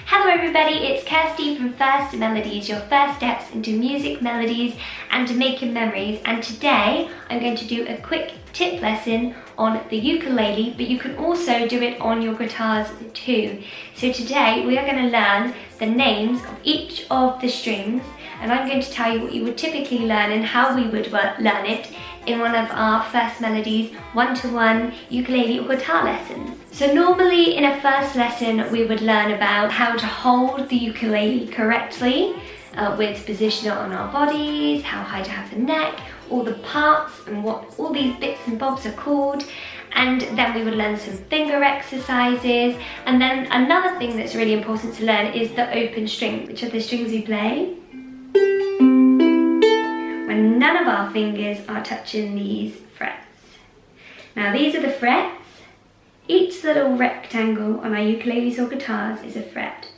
Hello everybody, it's Kirsty from First Melodies, your first steps into music, melodies and to making memories. And today I'm going to do a quick tip lesson on the ukulele, but you can also do it on your guitars too. So today we are going to learn the names of each of the strings, and I'm going to tell you what you would typically learn and how we would learn it in one of our First Melodies one-to-one ukulele or guitar lessons. So normally in a first lesson we would learn about how to hold the ukulele correctly, where to position it on our bodies, how high to have the neck, all the parts and what all these bits and bobs are called. And then we would learn some finger exercises. And then another thing that's really important to learn is the open string, which are the strings we play when none of our fingers are touching these frets. Now these are the frets. Each little rectangle on our ukuleles or guitars is a fret.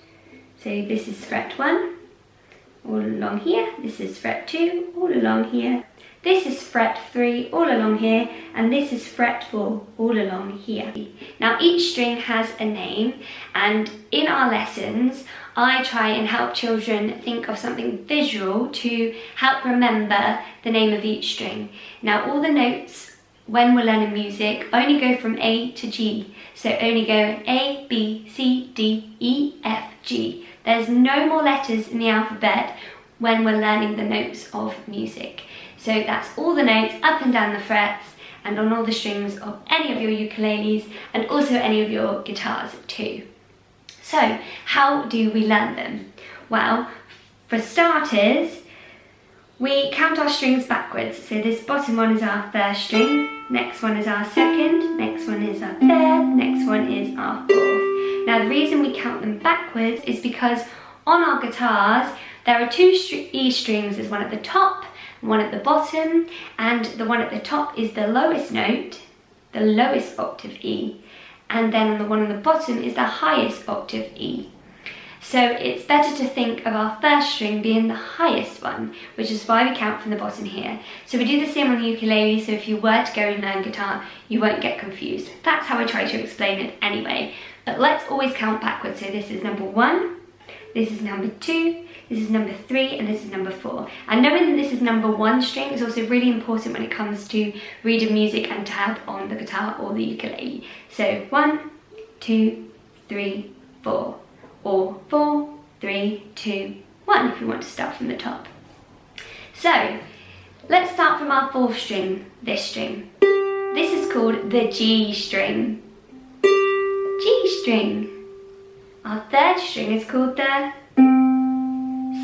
So this is fret 1, all along here. This is fret 2, all along here. This is fret 3, all along here. And this is fret 4, all along here. Now each string has a name, and in our lessons, I try and help children think of something visual to help remember the name of each string. Now all the notes when we're learning music only go from A to G. So only go A, B, C, D, E, F, G. There's no more letters in the alphabet when we're learning the notes of music. So that's all the notes up and down the frets and on all the strings of any of your ukuleles and also any of your guitars too. So how do we learn them? Well, for starters, we count our strings backwards. So this bottom one is our first string, next one is our second, next one is our third, next one is our fourth. Now the reason we count them backwards is because on our guitars there are two E strings. There's one at the top and one at the bottom, and the one at the top is the lowest note, the lowest octave E, and then the one on the bottom is the highest octave E. So it's better to think of our first string being the highest one, which is why we count from the bottom here. So we do the same on the ukulele, so if you were to go and learn guitar, you won't get confused. That's how I try to explain it anyway. But let's always count backwards. So this is number 1, this is number 2, this is number 3, and this is number 4. And knowing that this is number 1 string is also really important when it comes to reading music and tab on the guitar or the ukulele. So 1, 2, 3, 4. Or 4, 3, 2, 1 if you want to start from the top. So let's start from our 4th string, this string. This is called the G string. G string. Our 3rd string is called the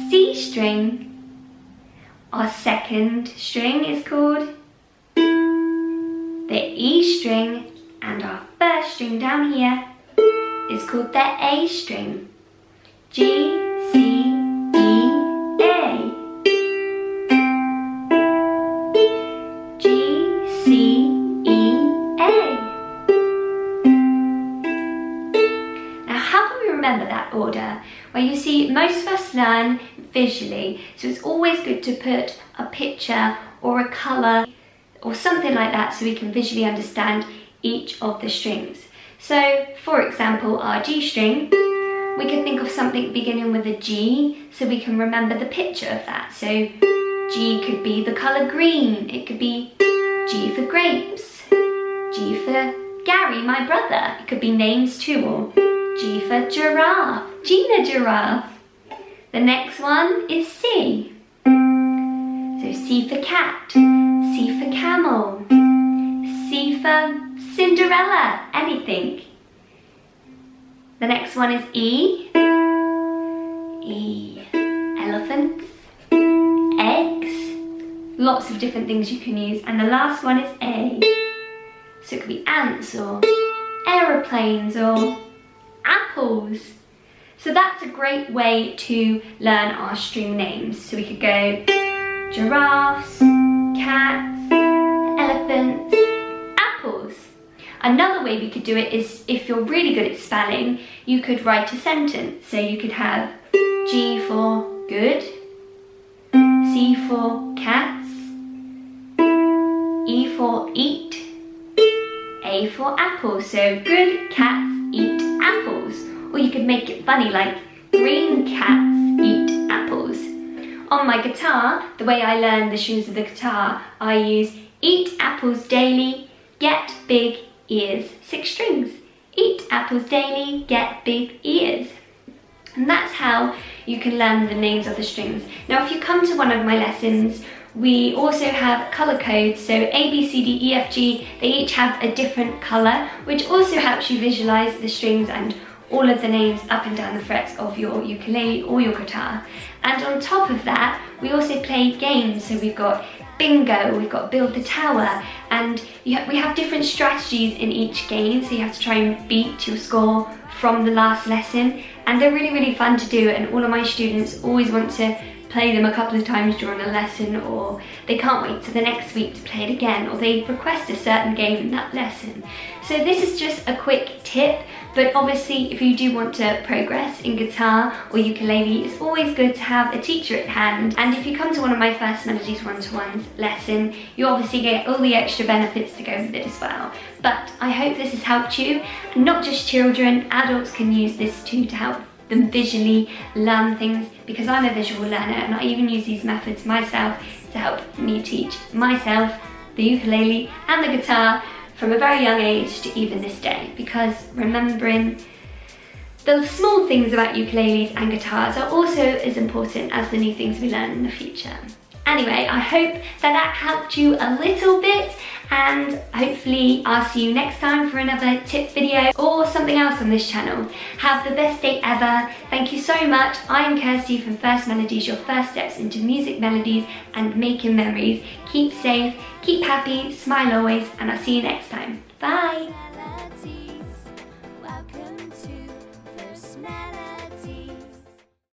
C string. Our 2nd string is called the E string, and our 1st string down here is called the A string. G, C, E, A. G, C, E, A. Now how can we remember that order? Well, you see, most of us learn visually, so it's always good to put a picture or a colour or something like that so we can visually understand each of the strings. So, for example, our G string, we could think of something beginning with a G so we can remember the picture of that. So, G could be the colour green, it could be G for grapes, G for Gary, my brother, it could be names too, or G for giraffe, Gina giraffe. The next one is C. So C for cat, C for camel, C for Cinderella, anything. The next one is E. E, elephants, eggs, lots of different things you can use. And the last one is A. So it could be ants or aeroplanes or apples. So that's a great way to learn our string names. So we could go giraffes, cats, elephants, apples. Another way we could do it is, if you're really good at spelling, you could write a sentence. So you could have G for good, C for cats, E for eat, A for apple. So good cats eat apples. Or you could make it funny, like green cats eat apples. On my guitar, the way I learn the strings of the guitar, I use eat apples daily, get big ears. 6 strings. Eat apples daily, get big ears. And that's how you can learn the names of the strings. Now if you come to one of my lessons, we also have colour codes, so A, B, C, D, E, F, G, they each have a different colour, which also helps you visualise the strings and all of the names up and down the frets of your ukulele or your guitar. And on top of that, we also play games, so we've got bingo, we've got build the tower, and we have different strategies in each game, so you have to try and beat your score from the last lesson, and they're really, really fun to do, and all of my students always want to play them a couple of times during a lesson, or they can't wait till the next week to play it again, or they request a certain game in that lesson. So this is just a quick tip, but obviously if you do want to progress in guitar or ukulele, it's always good to have a teacher at hand. And if you come to one of my first Melodies one-to-ones lesson, you obviously get all the extra benefits to go with it as well. But I hope this has helped you, and not just children, adults can use this too to help them visually learn things, because I'm a visual learner and I even use these methods myself to help me teach myself the ukulele and the guitar from a very young age to even this day, because remembering the small things about ukuleles and guitars are also as important as the new things we learn in the future. Anyway, I hope that helped you a little bit, and hopefully I'll see you next time for another tip video or something else on this channel. Have the best day ever. Thank you so much. I'm Kirsty from First Melodies, your first steps into music, melodies and making memories. Keep safe, keep happy, smile always, and I'll see you next time. Bye.